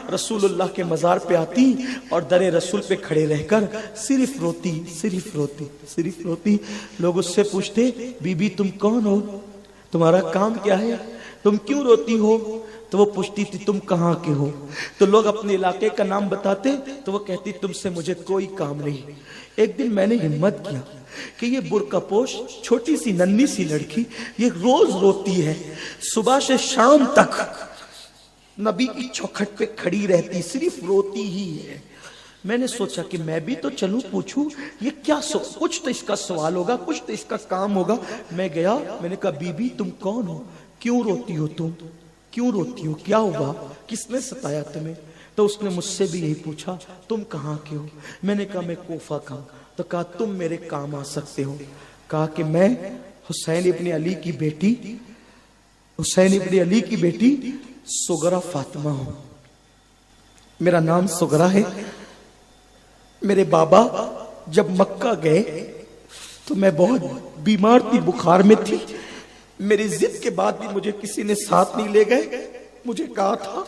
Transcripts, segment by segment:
رسول اللہ کے مزار پہ آتی اور در رسول پہ کھڑے رہ کر صرف روتی صرف روتی صرف روتی. لوگ اس سے پوچھتے بی بی تم کون ہو, تمہارا کام کیا ہے, تم کیوں روتی ہو؟ تو وہ پوچھتی تھی تم کہاں کے ہو؟ تو لوگ اپنے علاقے کا نام بتاتے تو وہ کہتی تم سے مجھے کوئی کام نہیں. ایک دن میں نے ہمت کیا کہ یہ برقع پوش چھوٹی سی ننھی سی لڑکی یہ روز روتی ہے, صبح سے شام تک نبی کی چوکھٹ پہ کھڑی رہتی صرف روتی ہی ہے. میں نے سوچا کہ میں بھی تو چلوں پوچھوں یہ کیا کچھ تو اس کا سوال ہوگا, کچھ تو اس کا کام ہوگا. میں گیا, میں نے کہا بی بی تم کون ہو, کیوں روتی ہو, تم کیوں روتی ہو, کیا ہوا, کس نے ستایا تمہیں؟ تو اس نے مجھ سے بھی یہی پوچھا تم کہاں کے ہو؟ میں نے کہا میں کوفہ کا ہوں. تو کہا تم میرے کام آ سکتے ہو. کہا کہ میں حسین ابن علی کی بیٹی سغرا فاطمہ ہوں, میرا نام سغرا ہے. میرے بابا جب مکہ گئے تو میں بہت بیمار تھی, بخار میں تھی. میری ضد کے بعد بھی مجھے کسی نے ساتھ نہیں لے گئے. مجھے کہا تھا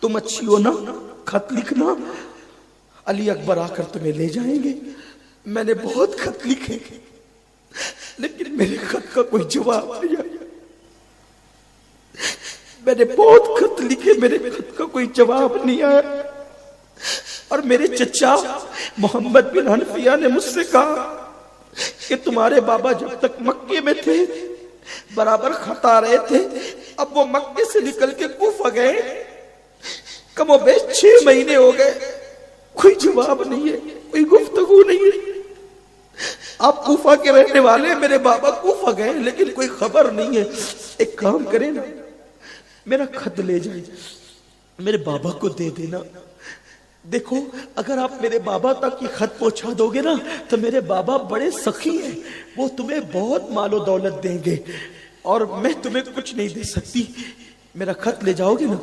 تم اچھی ہو نا, خط لکھنا, علی اکبر آ کر تمہیں لے جائیں گے. میں نے بہت خط لکھے لیکن میرے خط کا کوئی جواب نہیں آیا. میں نے بہت خط لکھے, میرے خط کا کوئی جواب نہیں آیا. اور میرے چچا محمد بن حنفیہ نے مجھ سے کہا کہ تمہارے بابا جب تک مکے میں تھے برابر خط آ رہے تھے, اب وہ مکے سے نکل کے کوفہ گئے, کم و بیش 6 مہینے ہو گئے, کوئی جواب نہیں ہے, کوئی گفتگو نہیں ہے. آپ کوفہ کے رہنے والے, میرے بابا کوفہ گئے لیکن کوئی خبر نہیں ہے. ایک کام کریں نا, میرا خط لے جائیں, میرے بابا کو دے دینا. دیکھو اگر آپ میرے بابا تک یہ خط پہنچا دو گے نا تو میرے بابا بڑے سخی ہیں, وہ تمہیں بہت مال و دولت دیں گے اور میں تمہیں کچھ نہیں دے سکتی. میرا خط لے جاؤ گے نا؟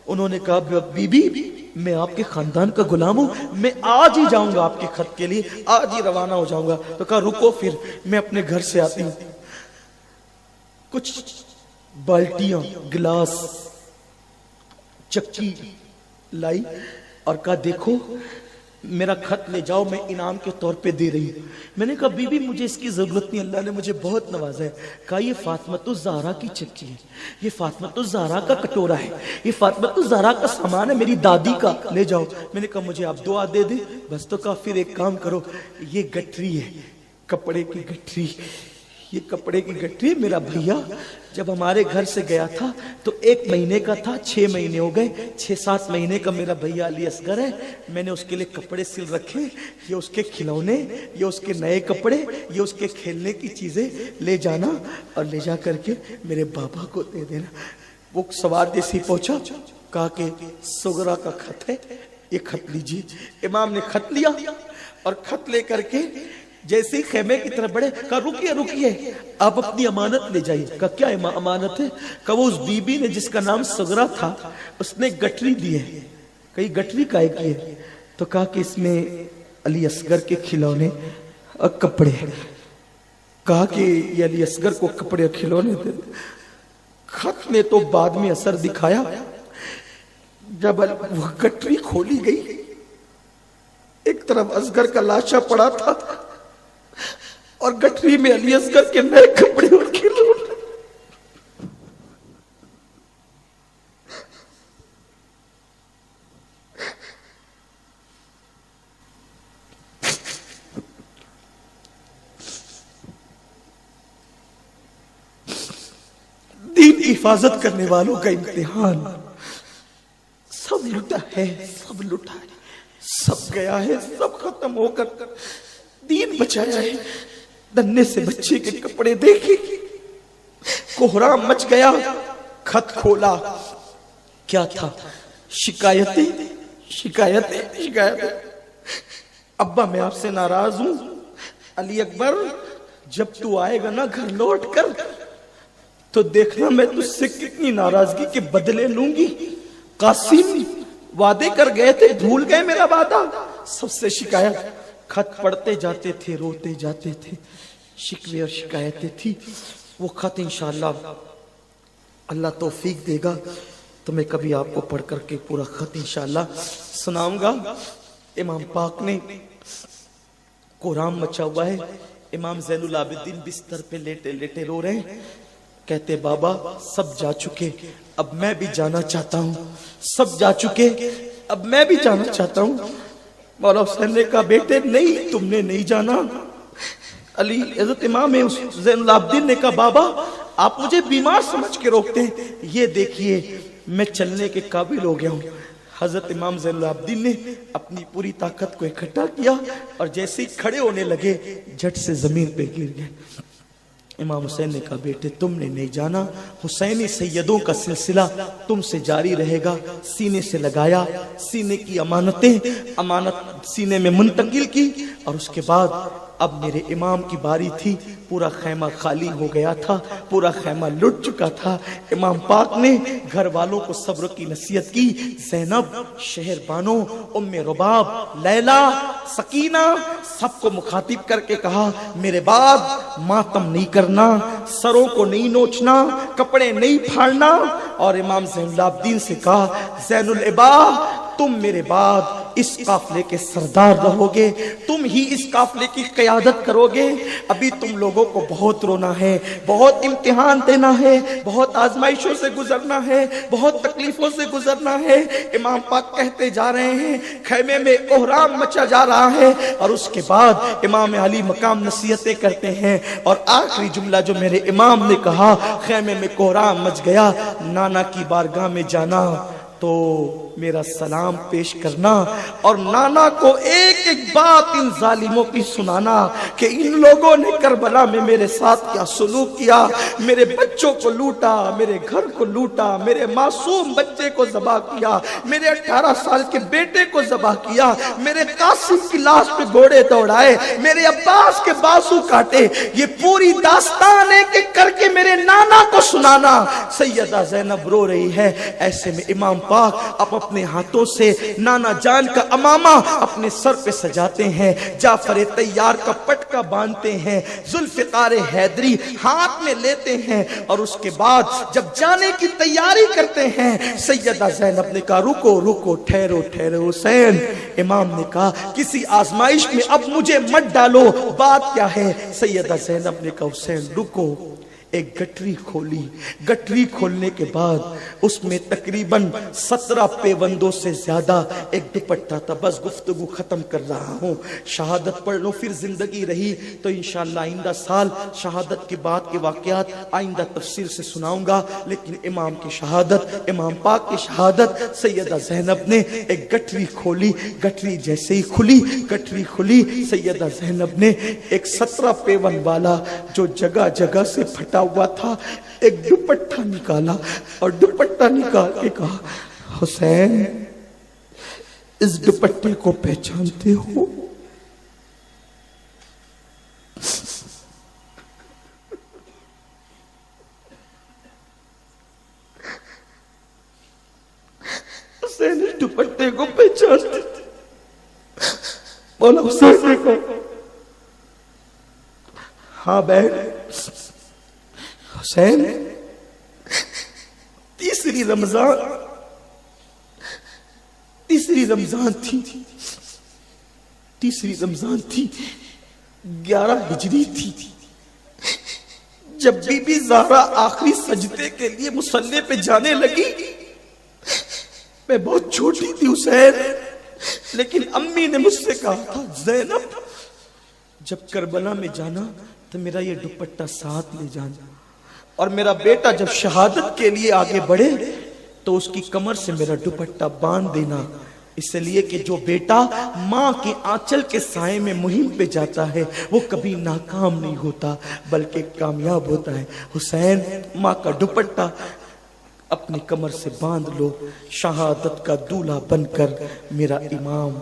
انہوں نے کہا بی بی میں آپ کے خاندان کا غلام ہوں, میں آج ہی جاؤں گا آپ کے خط کے لیے, آج ہی روانہ ہو جاؤں گا. تو کہا رکو پھر میں اپنے گھر سے آتی ہوں. کچھ بالٹیاں, گلاس, چکی لائی اور کہا دیکھو میرا خط لے جاؤ, میں انعام کے طور پہ دے رہی ہوں. میں نے کہا بی بی مجھے اس کی ضرورت نہیں, اللہ نے مجھے بہت نوازا ہے. کہا یہ فاطمۃ الزہرا کی چکی ہے, یہ فاطمۃ الزہرا کا کٹورا ہے, یہ فاطمۃ الزہرا کا سامان ہے میری دادی کا, لے جاؤ. میں نے کہا مجھے آپ دعا دے دیں بس. تو کہا پھر ایک کام کرو, یہ گٹری ہے, کپڑے کی گٹری, یہ کپڑے کی گٹری. میرا بھیا جب ہمارے گھر سے گیا تھا تو 1 مہینے کا تھا, 6 مہینے ہو گئے, 6-7 مہینے کا میرا بھیا علی اصغر ہے. میں نے اس کے لیے کپڑے سل رکھے, یہ اس کے کھلونے, یہ اس کے نئے کپڑے, یہ اس کے کھیلنے کی چیزیں لے جانا اور لے جا کر کے میرے بابا کو دے دینا. وہ سوار جیسے پہنچا, کہا کہ سغرا کا خط ہے, یہ خط لیجیے. امام نے خط لیا اور خط لے کر کے جیسے ہی خیمے کی طرف بڑھے, کہا رکیے آپ اپنی امانت لے جائیے. کہا کیا امانت ہے؟ کہا وہ اس بی بی نے جس کا نام سغرا تھا اس نے گٹری دی ہے. کہی گٹری کائے کی ہے؟ تو کہا کہ اس میں علی اصغر کے کھلونے اور کپڑے. کہا کہ یہ علی اصغر کو کپڑے اور کھلونے دے. خط نے تو بعد میں اثر دکھایا, جب وہ گٹری کھولی گئی ایک طرف اصغر کا لاشا پڑا تھا اور گٹری میں علی اصغر کے نئے کپڑے اور کھلونے. دین کی حفاظت کرنے والوں کا امتحان. سب لٹا ہے, سب لٹا ہے, سب گیا ہے, سب ختم ہو کر دین بچایا ہے. دنے سے بچے کے کپڑے دیکھے, کوہرام مچ گیا. خط کھولا, کیا تھا؟ شکایتیں. ابا میں آپ سے ناراض ہوں, علی اکبر جب تو آئے گا نا گھر لوٹ کر تو دیکھنا میں تجھ سے کتنی ناراضگی کے بدلے لوں گی. قاسم وعدے کر گئے تھے, بھول گئے میرا وعدہ. سب سے شکایت, خط پڑھتے جاتے تھے, روتے جاتے تھے, شکوے اور شکایتیں تھی. وہ خط انشاءاللہ اللہ توفیق دے گا تو میں کبھی آپ کو پڑھ کر کے پورا خط انشاءاللہ سناؤں گا۔ امام پاک نے قرآن مچا ہوا ہے، امام زین العابدین بستر پہ لیٹے لیٹے رو رہے ہیں، کہتے بابا سب جا چکے، اب میں بھی جانا چاہتا ہوں، سب جا چکے اب میں بھی جانا چاہتا ہوں۔ مولا حسین نے کہا بیٹے نہیں، تم نے نہیں جانا۔ علی حضرت امام زین العابدین نے کہا بابا آپ مجھے بیمار سمجھ کے روکتے ہیں، یہ دیکھیے میں چلنے کے قابل ہو گیا ہوں۔ حضرت امام زین العابدین نے اپنی پوری طاقت کو اکٹھا کیا اور جیسے ہی کھڑے ہونے لگے جھٹ سے زمین پہ گر گئے۔ امام حسین نے کہا بیٹے تم نے نہیں جانا، حسینی سیدوں کا سلسلہ تم سے جاری رہے گا۔ سینے سے لگایا، سینے کی امانت سینے میں منتقل کی، اور اس کے بعد اب میرے امام کی باری تھی۔ پورا خیمہ خالی ہو گیا تھا، پورا خیمہ لٹ چکا تھا۔ امام پاک نے گھر والوں کو صبر کی نصیحت کی، زینب، شہر بانو، ام رباب، لیلا، سکینہ، سب کو مخاطب کر کے کہا میرے بعد ماتم نہیں کرنا، سروں کو نہیں نوچنا، کپڑے نہیں پھاڑنا۔ اور امام زین العابدین سے کہا زین العباد تم میرے بعد اس قافلے کے سردار رہو گے، تم ہی اس قافلے کی قیادت کرو گے۔ ابھی تم لوگوں کو بہت رونا ہے، بہت امتحان دینا ہے، بہت آزمائشوں سے گزرنا ہے، بہت تکلیفوں سے گزرنا ہے۔ امام پاک کہتے جا رہے ہیں، خیمے میں کوہرام مچا جا رہا ہے، اور اس کے بعد امام علی مقام نصیحتیں کرتے ہیں، اور آخری جملہ جو میرے امام نے کہا خیمے میں کوہرام مچ گیا، نانا کی بارگاہ میں جانا تو میرا سلام پیش کرنا، اور نانا کو ایک ایک بات ان ظالموں کی سنانا کہ ان لوگوں نے کربلا میں میرے ساتھ کیا سلوک کیا، میرے بچوں کو لوٹا، میرے گھر کو لوٹا، میرے معصوم بچے کو ذبح کیا، میرے 18 سال کے بیٹے کو ذبح کیا، میرے قاسم کی لاش پہ گھوڑے دوڑائے، میرے عباس کے بازو کاٹے۔ یہ پوری داستان ہے کہ کر کے میرے نانا کو سنانا۔ سیدہ زینب رو رہی ہے۔ ایسے میں امام پاک اب اپنے ہاتھوں سے نانا جان کا امامہ اپنے سر پہ سجاتے ہیں، جعفر طیار کا پٹکا باندھتے ہیں، ذوالفقار حیدری ہاتھ میں لیتے ہیں، اور اس کے بعد جب جانے کی تیاری کرتے ہیں سیدہ زینب نے کہا رکو رکو، ٹھہرو ٹھہرو حسین۔ امام نے کہا کسی آزمائش میں اب مجھے مت ڈالو، بات کیا ہے؟ سیدہ زینب نے کہا حسین رکو۔ ایک گٹری کھولی، گٹری کھولنے کے بعد اس میں تقریباً 17 پیوندوں سے زیادہ ایک دوپٹہ تھا۔ بس گفتگو ختم کر رہا ہوں، شہادت پڑھ لو، پھر زندگی رہی تو انشاءاللہ آئندہ سال شہادت کے بعد کے واقعات آئندہ تفصیل سے سناؤں گا۔ لیکن امام کی شہادت، امام پاک کی شہادت، سیدہ زینب نے ایک گٹری کھولی، گٹری جیسے ہی کھلی، گٹری کھلی، سیدہ زینب نے ایک 17 پیون والا جو جگہ جگہ سے پھٹا ہوا تھا ایک دوپٹہ نکالا، اور دوپٹہ نکال کے کہا حسین اس دوپٹے کو پہچانتے ہو؟ حسین اس دوپٹے کو پہچانتے تھے۔ مولا حسین نے کہا ہاں بہن۔ حسین تیسری رمضان تھی، تیسری رمضان تھی، 11 ہجری تھی، جب بی بی زہرا آخری سجدے کے لیے مصلی پہ جانے لگی۔ میں بہت چھوٹی تھی حسین، لیکن امی نے مجھ سے کہا تھا زینب جب کربلا میں جانا تو میرا یہ دوپٹہ ساتھ لے جانا، اور میرا بیٹا جب شہادت کے لیے آگے بڑھے تو اس کی کمر سے میرا دوپٹہ باندھ دینا، اس لیے کہ جو بیٹا ماں کے آنچل کے سائے میں مہم پہ جاتا ہے وہ کبھی ناکام نہیں ہوتا بلکہ کامیاب ہوتا ہے۔ حسین ماں کا دوپٹہ اپنی کمر سے باندھ لو، شہادت کا دولہا بن کر میرا امام